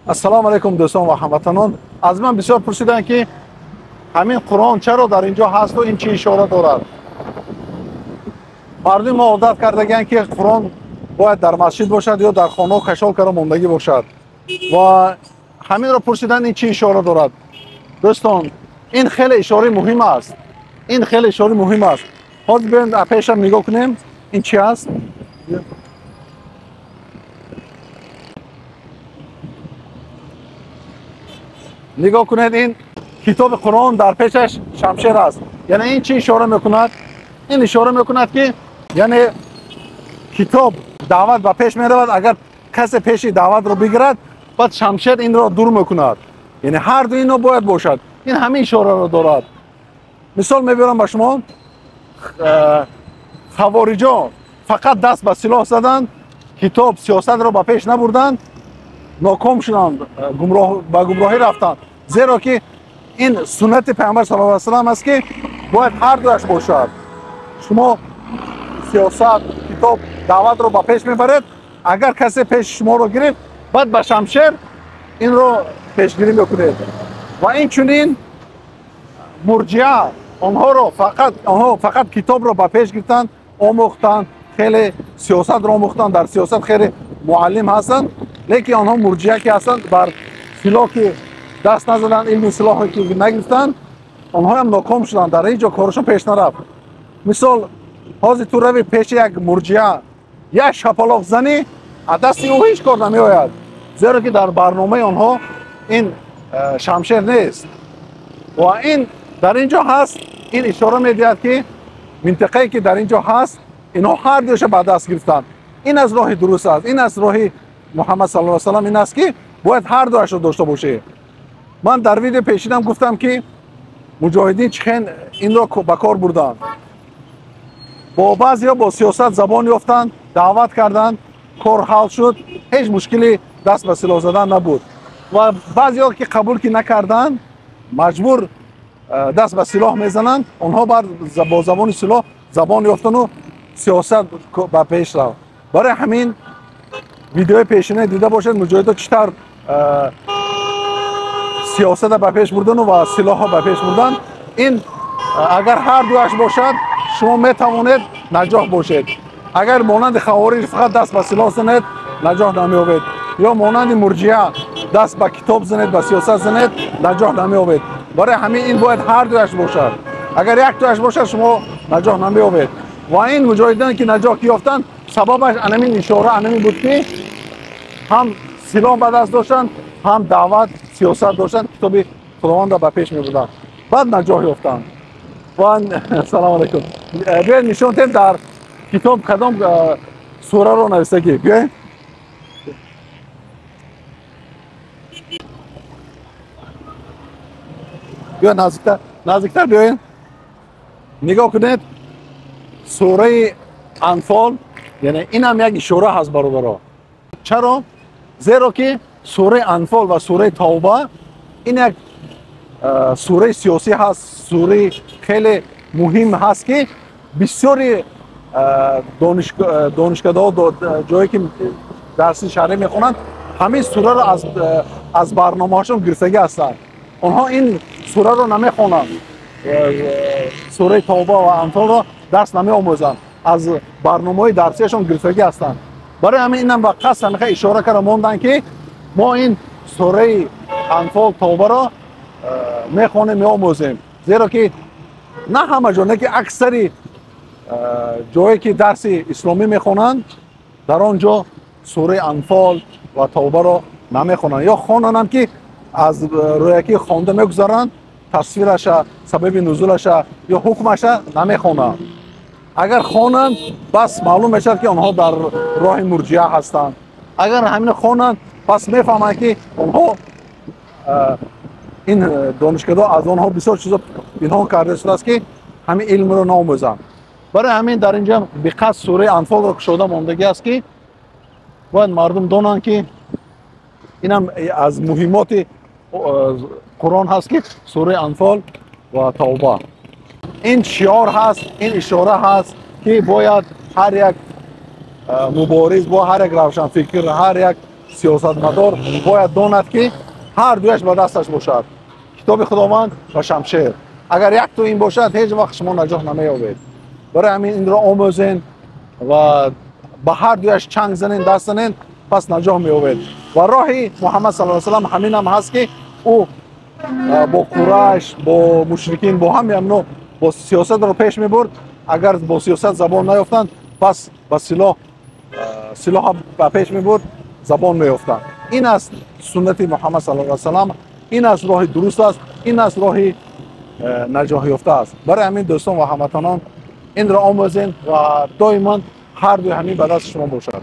السلام علیکم دوستان و هموطنان. از من بسیار پرسیدن که همین قرآن چرا در اینجا هست و این چی اشاره دارد. مردم ما عادت کردگن که قرآن باید در مسجد باشد یا در خانه و خشال کرده ماندگی باشد و همین را پرسیدن این چی اشاره دارد. دوستان این خیلی اشاره مهم است. این خیلی اشاره مهم است. حاضر بیاین پیش هم نگاه کنیم این چی است. نگاه کنید این کتاب قرآن در پیشش شمشیر است. یعنی این چی اشاره میکند؟ این اشاره میکند که یعنی کتاب دعوت به پیش میرود، اگر کسی پیش دعوت رو بگیرد بعد شمشیر این را دور میکند. یعنی هر دو اینا باید باشد. این همین اشاره را دارد. مثال میبرم به شما، خوارجا فقط دست به سلاح زدند، کتاب سیاست را به پیش نبردند، ناکام شدند، به گمراهی رفتند. زیرا که این سنت پیامبر صلی الله علیه و سلم است که باید هر دوش باشد. شما سیاست کتاب دعوت رو به پیش میبرید، اگر کسی پیش شما رو گرفت بعد به شمشیر این رو پیشگیری میکنید. و این چنین مرجعه آنها فقط کتاب رو به پیش گرفتند، آموختند، خیلی سیاست رو آموختند، در سیاست خیلی معلم هستند، لیکن آنها مرجعه که هستند بر سلاح که دست نزدن، علم سلاحی که نگرفتند، آنها هم ناکام شدند، در اینجا کارشون پیش نرفت. مثال حاضر تو روی پیش یک مرجعه یک شپلاق زنی از دست او هیچ کار نمی آید، زیرا که در برنامه آنها این شمشیر نیست. و این در اینجا هست، این اشاره میدهد که منطقه‌ای که در اینجا هست اینها هر دوش به دست گرفتند. این از راه درست است. این از راه محمد صلی الله علیه و سلم این است که باید هر دوش رو داشته باشه. من در ویدیو پیشینم گفتم که مجاهدین چخین این را به کار بردند. با بعضیا با سیاست زبان یافتند، دعوت کردند، کار حل شد، هیچ مشکلی دست به سلاح زدن نبود. و بعضیا که قبول که نکردند مجبور دست به سلاح میزنند، آنها با زبان سلاح زبان یافتن و سیاست به پیش رفت. برای همین ویدیو پیشینه دیده باشید مجاهدین چطور سیاست به پیش بردن و سلاح به پیش بردن. این اگر هر دوش باشد شما میتوانید نجاح باشید. اگر مانند خوارج فقط دست به سلاح زنید نجاح نمی‌یابید، یا مانند مرجعه دست به کتاب زنید، به سیاست زنید، نجاح نمی‌یابید. برای همین این باید هر دوش باشد. اگر یک دوش باشد شما نجاح نمی‌یابید. و این مجاهدین که نجاح یافتند سببش همین اشاره همین بود که هم سلاح به دست داشتند، هم دعوت سیاست داشتند، کتاب خداوند را به پیش می‌بردند، بعد نجاح یافتند. و سلام علیکم. بیاید نشون دهیم در کتاب کدام سوره رو نوشتگی. بیاید نزدیکتر بیاید نگاه کنید. سوره انفال، یعنی این هم یک اشاره هست برادرها. چرا؟ زیرا که سوره انفال و سوره توبه این یک سوره سیاسی هست، سوره خیلی مهم هست که بسیاری دانشکده ها جایی که درس شرعی میخونند همین سوره رو از برنامه هاشون گرفتگی هستند. آنها این سوره رو نمیخونند، سوره توبه و انفال رو درس نمیآموزند، از برنامه درسیشون گرفتگی هستند. برای همین اینم با قصد همیشه اشاره کرده موندن که ما این سوره انفال توبه رو میخونیم میآموزیم، زیرا که نه همه جا، نه که اکثری جایی که درس اسلامی میخونند در آنجا سوره انفال و توبه رو نمیخونند، یا خوانند که از رویکی خوانده میگذارند، تصویرش، سبب نزولش یا حکمش نمیخونند. اگر خوانند بس معلوم میشد که آنها در راه مرجعه هستند. اگر همین خوانند پس میفهمند که آنها این دانشکده از آنها بسیار چیزا پنهان کرده شده است که همین علم رو نآموزند. برای همین در اینجا به قصد سوره انفال رو کشیده ماندگی است که باید مردم دانند که اینم از مهمات قرآن هست که سوره انفال و توبه این شعار هست، این اشاره هست که باید هر یک مبارز با هر یک روشن فکر، هر یک سیاستمدار باید داند که هر دویش به دستش باشد. کتاب خداوند و شمشیر. اگر یک تو این باشد هیچ وقت شما نجات نمی‌یابید. برای همین این را آموزین و به هر دویش چنگ زنین، دست زنین، پس نجات می‌یابید. و راه محمد صلی الله علیه و سلم همین هم هست که او با قریش، با مشرکین، با همه امنو با سیاست رو پیش می‌برد. اگر با سیاست زبان نیافتند پس با سلاح به پیش می‌برد، زبان می‌یافتند. این است سنت محمد صلی الله علیه و سلم. این است راه درست است. این است راه نجات یافته است. برای همین دوستان و هموطنان این را آموزین و دائما هر دو همین به دست شما باشد.